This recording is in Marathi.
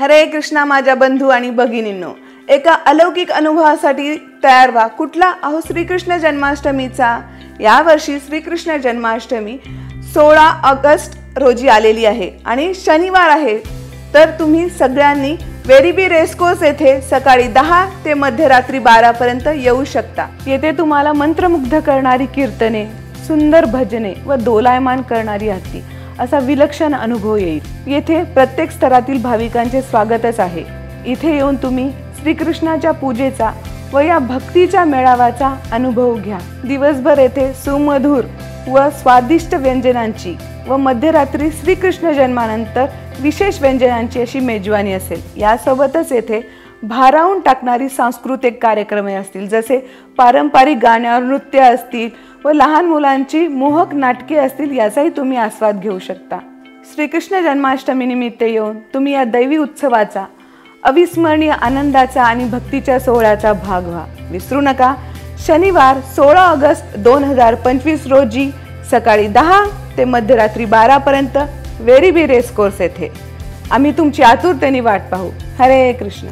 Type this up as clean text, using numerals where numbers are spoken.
हरे कृष्णा माझ्या बंधू आणि भगिनींनो, एका अलौकिक अनुभवासाठी तयार व्हा। कुठला? अहो श्रीकृष्ण जन्माष्टमीचा। यावर्षी श्रीकृष्ण जन्माष्टमी 16 ऑगस्ट रोजी आलेली आहे आणि शनिवार आहे। तर तुम्ही सगळ्यांनी वेरीबी रेसकोर्स येथे सकाळी 10 ते मध्यरात्री 12 पर्यंत येऊ शकता। येथे तुम्हाला मंत्रमुग्ध करणारी कीर्तने, सुंदर भजने व दोलायमान करणारी आरती असा विलक्षण अनुभव येईल। येथे प्रत्येक स्तरातील भाविकांचे स्वागतच आहे। इथे येऊन तुम्ही श्रीकृष्णाच्या पूजेचा व या भक्तीच्या मेळाव्याचा अनुभव घ्या। दिवसभर येथे सुमधुर व स्वादिष्ट व्यंजनांची व मध्यरात्री श्रीकृष्ण जन्मानंतर विशेष व्यंजनांची अशी मेजवानी असेल। यासोबतच येथे भारावून टाकणारी सांस्कृतिक कार्यक्रम असतील, जसे पारंपरिक गाण्यावर नृत्य असतील व लहान मुलांची मोहक नाटके असतील, याचाही तुम्ही आस्वाद घेऊ शकता। श्रीकृष्ण जन्माष्टमी निमित्त येऊन तुम्ही या दैवी उत्सवाचा अविस्मरणीय आनंदाचा आणि भक्तीच्या सोहळ्याचा भाग व्हा। विसरू नका, शनिवार 16 ऑगस्ट 2025 रोजी सकाळी 10 ते मध्यरात्री 12 पर्यंत वेरीबी रेसकोर्स येथे। आम्ही तुमची आतुरतेने वाट पाहू। हरे कृष्ण।